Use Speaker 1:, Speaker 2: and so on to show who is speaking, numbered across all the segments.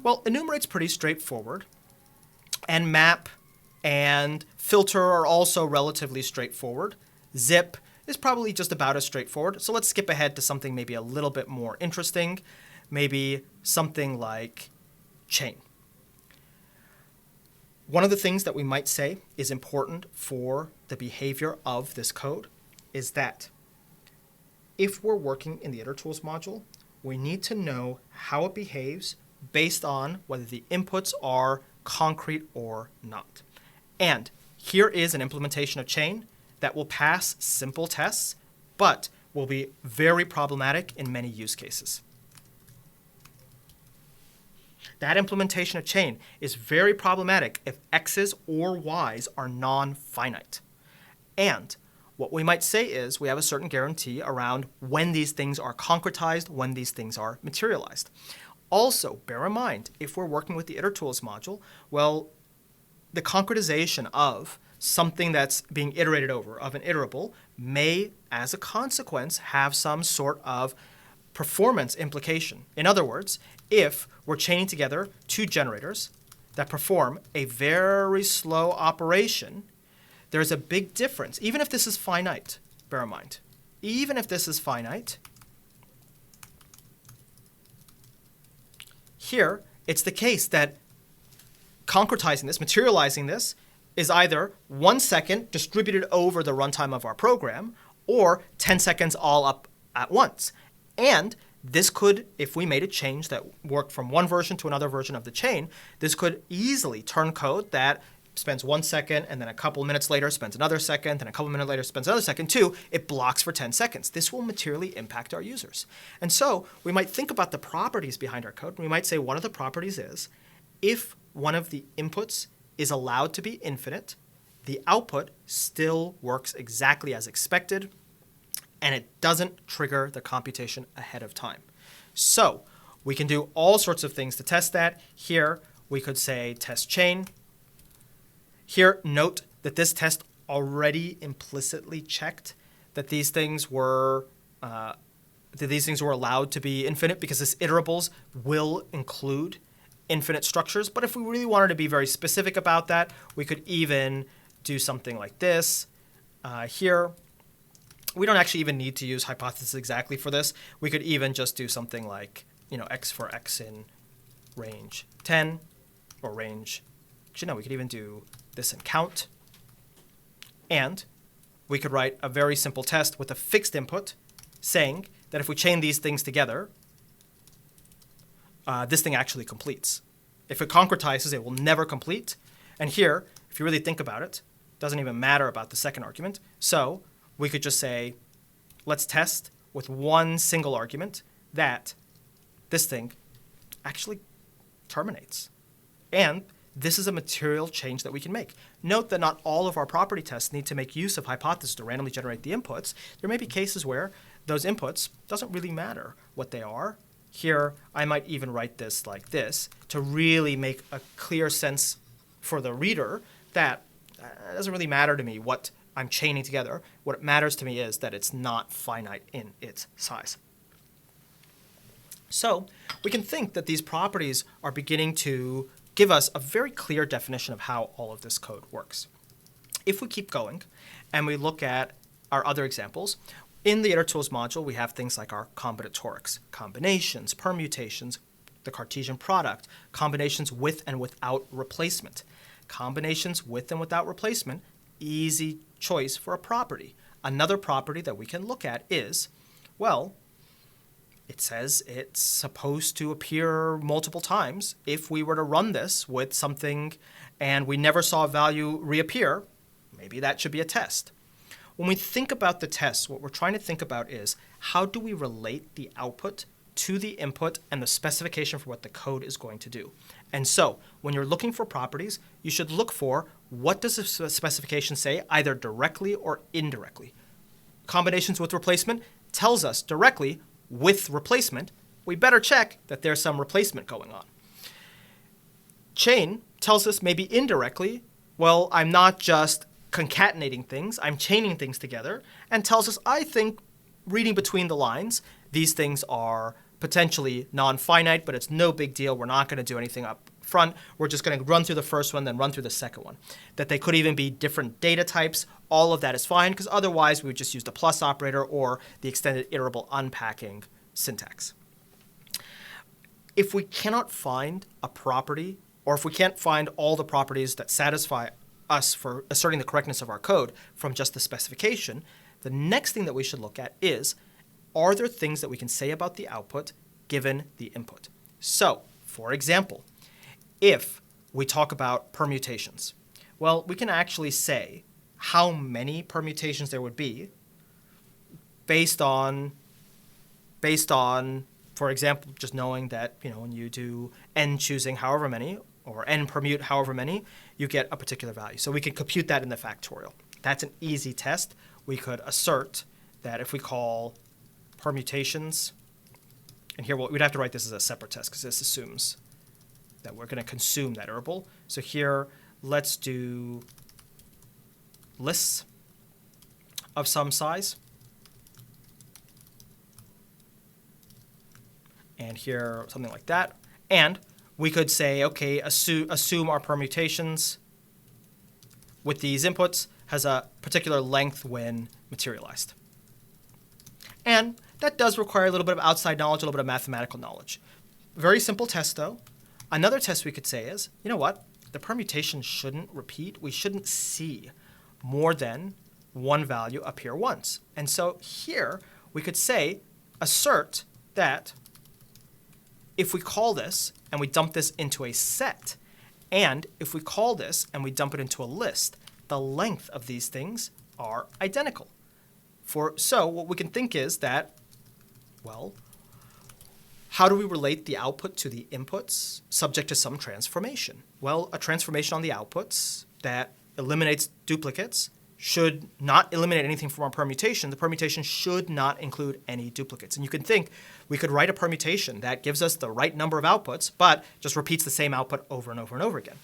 Speaker 1: Well, enumerate's pretty straightforward, and map and filter are also relatively straightforward. Zip is probably just about as straightforward, so let's skip ahead to something maybe a little bit more interesting, maybe something like chain. One of the things that we might say is important for the behavior of this code is that if we're working in the itertools module, we need to know how it behaves based on whether the inputs are concrete or not. And here is an implementation of chain that will pass simple tests, but will be very problematic in many use cases. That implementation of chain is very problematic if x's or y's are non-finite. And what we might say is we have a certain guarantee around when these things are concretized, when these things are materialized. Also, bear in mind, if we're working with the itertools module, well, the concretization of something that's being iterated over, of an iterable, may, as a consequence, have some sort of performance implication. In other words, if we're chaining together two generators that perform a very slow operation, there's a big difference. Even if this is finite, bear in mind, even if this is finite, here, it's the case that concretizing this, materializing this, is either 1 second distributed over the runtime of our program or 10 seconds all up at once. And this could, if we made a change that worked from one version to another version of the chain, this could easily turn code that spends 1 second and then a couple minutes later spends another second, then a couple minutes later spends another second, to it blocks for 10 seconds. This will materially impact our users. And so we might think about the properties behind our code. We might say one of the properties is if one of the inputs is allowed to be infinite, the output still works exactly as expected, and it doesn't trigger the computation ahead of time. So we can do all sorts of things to test that. Here we could say test chain. Here, note that this test already implicitly checked that these things were allowed to be infinite, because this iterables will include infinite structures. But if we really wanted to be very specific about that, we could even do something like this. Here, we don't actually even need to use hypothesis exactly for this. We could even just do something like, x for x in range 10 or range. Actually, no, we could even do this in count. And we could write a very simple test with a fixed input saying that if we chain these things together, this thing actually completes. If it concretizes, it will never complete. And here, if you really think about it, it doesn't even matter about the second argument. So we could just say, let's test with one single argument that this thing actually terminates. And this is a material change that we can make. Note that not all of our property tests need to make use of hypothesis to randomly generate the inputs. There may be cases where those inputs doesn't really matter what they are. Here, I might even write this like this to really make a clear sense for the reader that it doesn't really matter to me what I'm chaining together. What matters to me is that it's not finite in its size. So we can think that these properties are beginning to give us a very clear definition of how all of this code works. If we keep going and we look at our other examples, in the itertools module, we have things like our combinatorics, combinations, permutations, the Cartesian product, combinations with and without replacement. Combinations with and without replacement, easy choice for a property. Another property that we can look at is, well, it says it's supposed to appear multiple times. If we were to run this with something and we never saw a value reappear, maybe that should be a test. When we think about the tests, what we're trying to think about is how do we relate the output to the input and the specification for what the code is going to do. And so when you're looking for properties, you should look for what does the specification say, either directly or indirectly. Combinations with replacement tells us directly with replacement, we better check that there's some replacement going on. Chain tells us maybe indirectly, well, I'm not just concatenating things, I'm chaining things together, and tells us, I think, reading between the lines, these things are potentially non-finite, but it's no big deal. We're not going to do anything up front. We're just going to run through the first one, then run through the second one. That they could even be different data types. All of that is fine, because otherwise we would just use the plus operator or the extended iterable unpacking syntax. If we cannot find a property, or if we can't find all the properties that satisfy us for asserting the correctness of our code from just the specification, the next thing that we should look at is, are there things that we can say about the output given the input? So, for example, if we talk about permutations, well, we can actually say how many permutations there would be based on, for example, just knowing that, when you do n choosing however many, or n permute however many, you get a particular value. So we can compute that in the factorial. That's an easy test. We could assert that if we call permutations, and here we'd have to write this as a separate test because this assumes that we're going to consume that iterable. So here, let's do lists of some size. And here, something like that. And we could say, okay, assume our permutations with these inputs has a particular length when materialized. And that does require a little bit of outside knowledge, a little bit of mathematical knowledge. Very simple test, though. Another test we could say is, you know what? The permutation shouldn't repeat. We shouldn't see more than one value appear once. And so here, we could say, assert that if we call this and we dump this into a set, and if we call this and we dump it into a list, the length of these things are identical. So what we can think is that, well, how do we relate the output to the inputs subject to some transformation? Well, a transformation on the outputs that eliminates duplicates should not eliminate anything from our permutation. The permutation should not include any duplicates. And you can think we could write a permutation that gives us the right number of outputs, but just repeats the same output over and over and over again.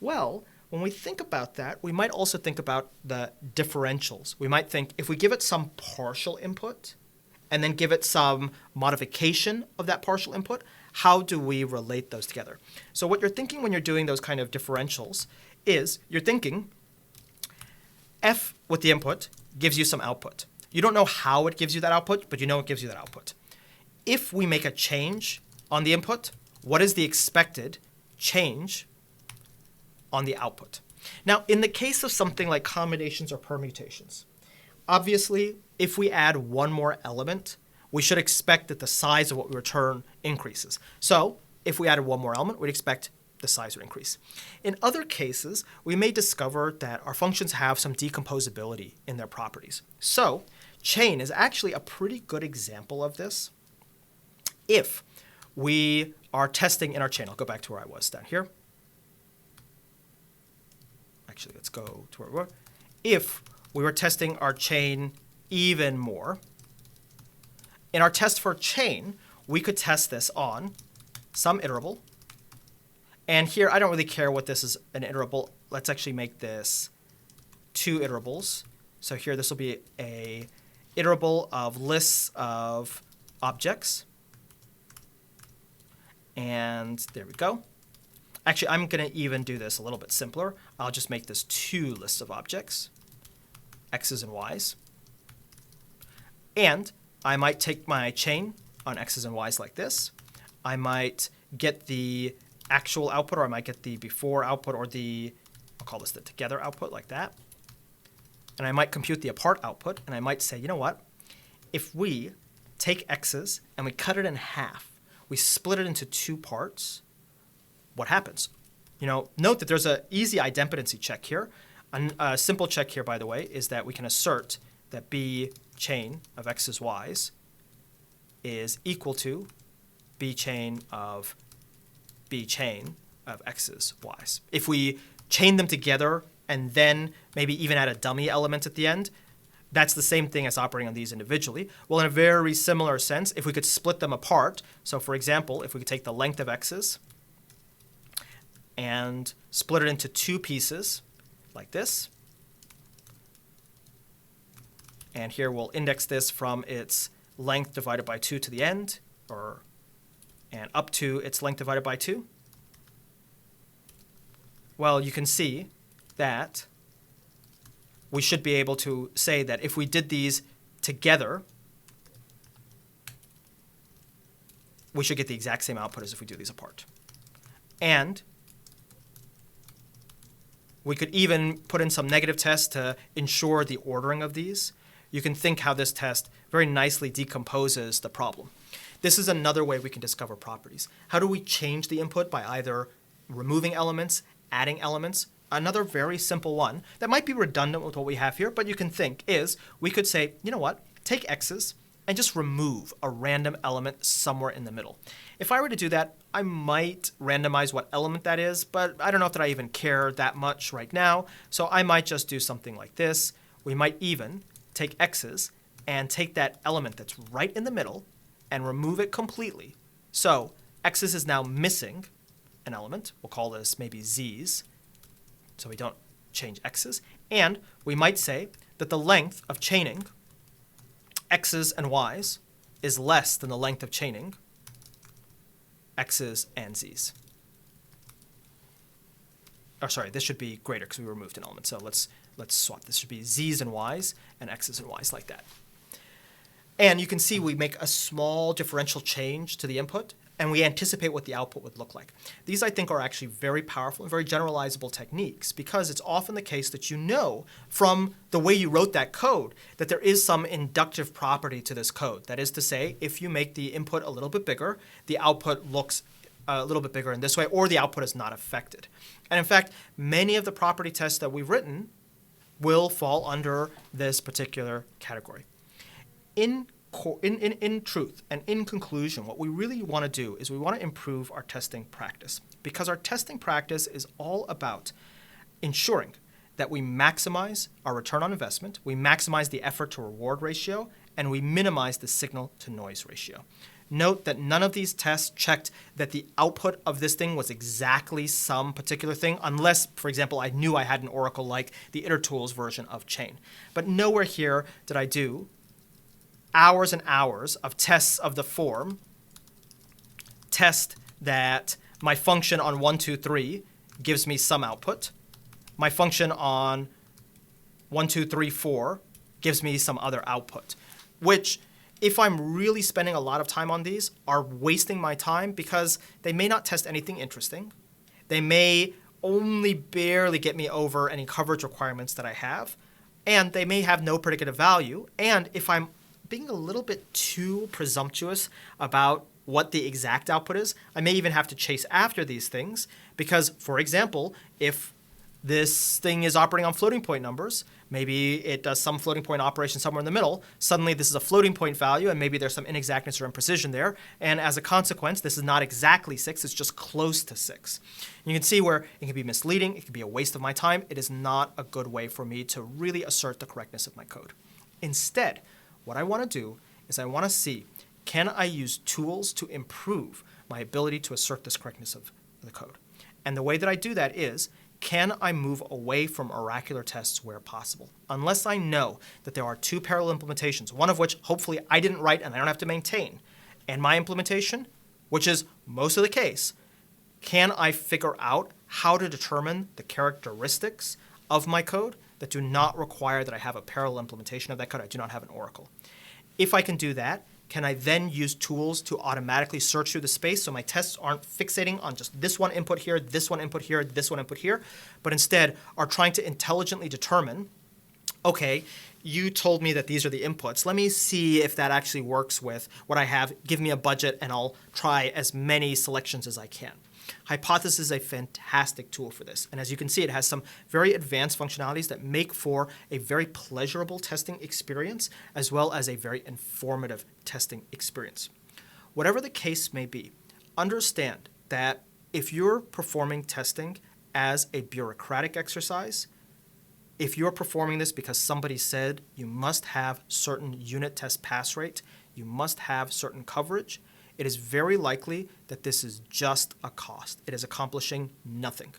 Speaker 1: Well, when we think about that, we might also think about the differentials. We might think if we give it some partial input and then give it some modification of that partial input, how do we relate those together? So what you're thinking when you're doing those kind of differentials is you're thinking f with the input gives you some output. You don't know how it gives you that output, but you know it gives you that output. If we make a change on the input, what is the expected change on the output? Now, in the case of something like combinations or permutations, obviously, if we add one more element, we should expect that the size of what we return increases. So if we added one more element, we'd expect the size would increase. In other cases, we may discover that our functions have some decomposability in their properties. So chain is actually a pretty good example of this. If we are testing in our chain, I'll go back to where I was down here. Actually, let's go to where we were. If we were testing our chain even more, in our test for chain, we could test this on some iterable. And here, I don't really care what this is an iterable. Let's actually make this two iterables. So here, this will be a iterable of lists of objects. And there we go. Actually, I'm going to even do this a little bit simpler. I'll just make this two lists of objects, x's and y's. And I might take my chain on x's and y's like this. I might get the actual output, or I might get the before output, or I'll call this the together output like that. And I might compute the apart output, and I might say, you know what? If we take x's and we cut it in half, we split it into two parts, what happens? Note that there's an easy idempotency check here. A simple check here, by the way, is that we can assert that b chain of x's, y's is equal to b chain of x's, y's. If we chain them together and then maybe even add a dummy element at the end, that's the same thing as operating on these individually. Well, in a very similar sense, if we could split them apart, so for example, if we could take the length of x's and split it into two pieces like this, And here we'll index this from its length divided by 2 to the end, and up to its length divided by 2. Well, you can see that we should be able to say that if we did these together, we should get the exact same output as if we do these apart. And we could even put in some negative tests to ensure the ordering of these. You can think how this test very nicely decomposes the problem. This is another way we can discover properties. How do we change the input? By either removing elements, adding elements. Another very simple one that might be redundant with what we have here, but you can think is we could say, you know what, take x's and just remove a random element somewhere in the middle. If I were to do that, I might randomize what element that is, but I don't know if that I even care that much right now, so I might just do something like this. We might even take x's and take that element that's right in the middle and remove it completely. So x's is now missing an element. We'll call this maybe z's, so we don't change x's. And we might say that the length of chaining x's and y's is less than the length of chaining x's and z's. Or sorry, this should be greater because we removed an element. So let's swap. This should be z's and y's and x's and y's like that. And you can see we make a small differential change to the input, and we anticipate what the output would look like. These, I think, are actually very powerful and very generalizable techniques because it's often the case that you know from the way you wrote that code that there is some inductive property to this code. That is to say, if you make the input a little bit bigger, the output looks a little bit bigger in this way, or the output is not affected. And in fact, many of the property tests that we've written will fall under this particular category. In truth and in conclusion, what we really want to do is we want to improve our testing practice, because our testing practice is all about ensuring that we maximize our return on investment, we maximize the effort to reward ratio, and we minimize the signal to noise ratio. Note that none of these tests checked that the output of this thing was exactly some particular thing, unless, for example, I knew I had an oracle like the itertools version of chain. But nowhere here did I do hours and hours of tests of the form, test that my function on 1, 2, 3 gives me some output, my function on 1, 2, 3, 4 gives me some other output, which, if I'm really spending a lot of time on these, are wasting my time because they may not test anything interesting. They may only barely get me over any coverage requirements that I have, and they may have no predictive value. And if I'm being a little bit too presumptuous about what the exact output is, I may even have to chase after these things because, for example, if this thing is operating on floating point numbers, maybe it does some floating point operation somewhere in the middle, suddenly this is a floating point value and maybe there's some inexactness or imprecision there, and as a consequence, this is not exactly 6, it's just close to 6. You can see where it can be misleading, it can be a waste of my time, it is not a good way for me to really assert the correctness of my code. Instead, what I want to do is I want to see, can I use tools to improve my ability to assert this correctness of the code? And the way that I do that is, can I move away from oracular tests where possible? Unless I know that there are 2 parallel implementations, one of which hopefully I didn't write and I don't have to maintain, and my implementation, which is most of the case, can I figure out how to determine the characteristics of my code that do not require that I have a parallel implementation of that code? I do not have an oracle. If I can do that, can I then use tools to automatically search through the space so my tests aren't fixating on just this one input here, this one input here, this one input here, but instead are trying to intelligently determine, okay, you told me that these are the inputs. Let me see if that actually works with what I have. Give me a budget and I'll try as many selections as I can. Hypothesis is a fantastic tool for this. And as you can see, it has some very advanced functionalities that make for a very pleasurable testing experience, as well as a very informative testing experience. Whatever the case may be, understand that if you're performing testing as a bureaucratic exercise, if you're performing this because somebody said you must have certain unit test pass rate, you must have certain coverage, it is very likely that this is just a cost. It is accomplishing nothing.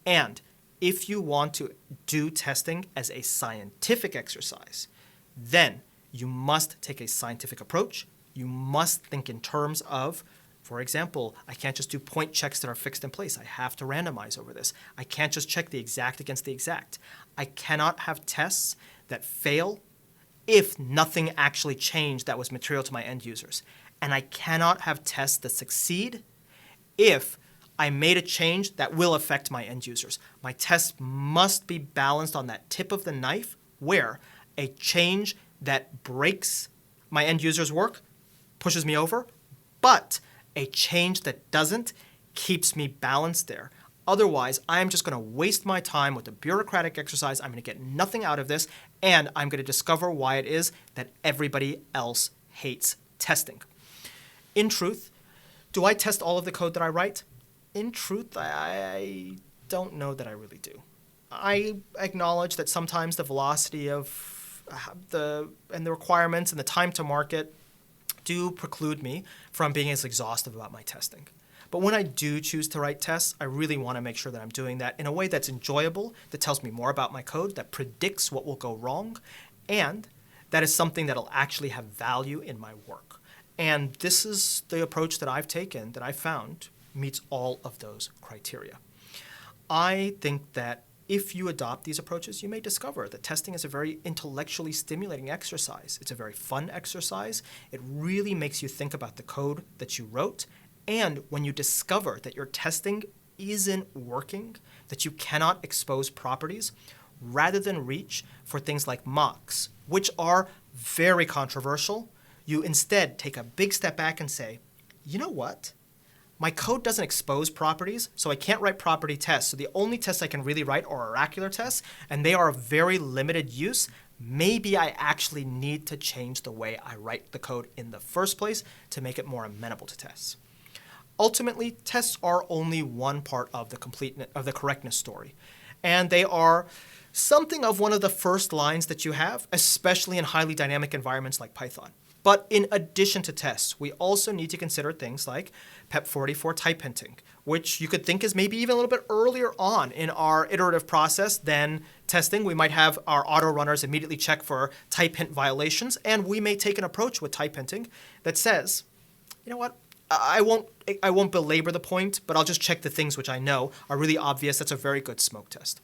Speaker 1: And if you want to do testing as a scientific exercise, then you must take a scientific approach. You must think in terms of, for example, I can't just do point checks that are fixed in place. I have to randomize over this. I can't just check the exact against the exact. I cannot have tests that fail if nothing actually changed that was material to my end users. And I cannot have tests that succeed if I made a change that will affect my end users. My tests must be balanced on that tip of the knife where a change that breaks my end users' work pushes me over, but a change that doesn't keeps me balanced there. Otherwise, I'm just going to waste my time with a bureaucratic exercise. I'm going to get nothing out of this, and I'm going to discover why it is that everybody else hates testing. In truth, do I test all of the code that I write? In truth, I don't know that I really do. I acknowledge that sometimes the velocity of the requirements and the time to market do preclude me from being as exhaustive about my testing. But when I do choose to write tests, I really want to make sure that I'm doing that in a way that's enjoyable, that tells me more about my code, that predicts what will go wrong, and that is something that'll actually have value in my work. And this is the approach that I've taken that I found meets all of those criteria. I think that if you adopt these approaches, you may discover that testing is a very intellectually stimulating exercise. It's a very fun exercise. It really makes you think about the code that you wrote. And when you discover that your testing isn't working, that you cannot expose properties, rather than reach for things like mocks, which are very controversial, you instead take a big step back and say, you know what? My code doesn't expose properties, so I can't write property tests. So the only tests I can really write are oracular tests, and they are of very limited use. Maybe I actually need to change the way I write the code in the first place to make it more amenable to tests. Ultimately, tests are only one part of the correctness story, and they are something of one of the first lines that you have, especially in highly dynamic environments like Python. But in addition to tests, we also need to consider things like PEP44 type hinting, which you could think is maybe even a little bit earlier on in our iterative process than testing. We might have our auto runners immediately check for type hint violations, and we may take an approach with type hinting that says, you know what, I won't belabor the point, but I'll just check the things which I know are really obvious. That's a very good smoke test.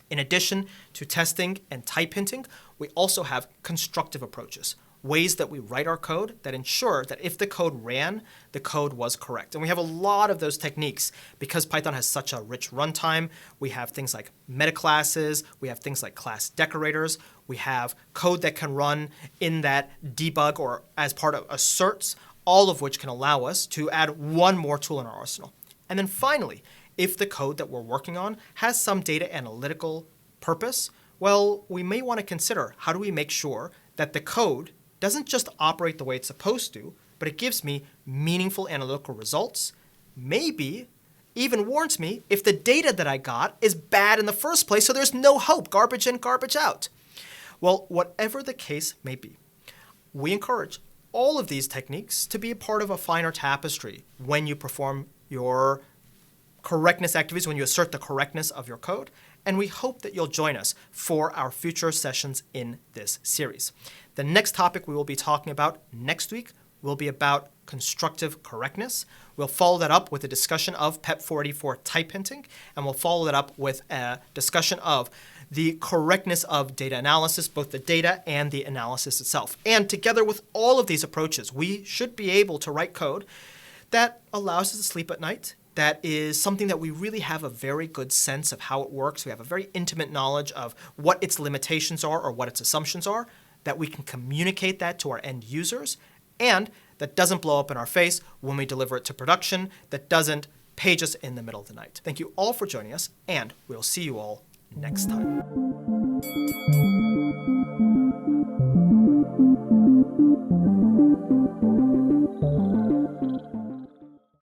Speaker 1: In addition to testing and type hinting, we also have constructive approaches, ways that we write our code that ensure that if the code ran, the code was correct. And we have a lot of those techniques because Python has such a rich runtime. We have things like metaclasses. We have things like class decorators. We have code that can run in that debug or as part of asserts, all of which can allow us to add one more tool in our arsenal. And then finally, if the code that we're working on has some data analytical purpose, well, we may want to consider how do we make sure that the code doesn't just operate the way it's supposed to, but it gives me meaningful analytical results, maybe even warns me if the data that I got is bad in the first place, so there's no hope, garbage in, garbage out. Well, whatever the case may be, we encourage all of these techniques to be a part of a finer tapestry when you perform your correctness activities, when you assert the correctness of your code, and we hope that you'll join us for our future sessions in this series. The next topic we will be talking about next week will be about constructive correctness. We'll follow that up with a discussion of PEP44 type hinting, and we'll follow that up with a discussion of the correctness of data analysis, both the data and the analysis itself. And together with all of these approaches, we should be able to write code that allows us to sleep at night, that is something that we really have a very good sense of how it works. We have a very intimate knowledge of what its limitations are or what its assumptions are, that we can communicate that to our end users, and that doesn't blow up in our face when we deliver it to production, that doesn't page us in the middle of the night. Thank you all for joining us, and we'll see you all next time.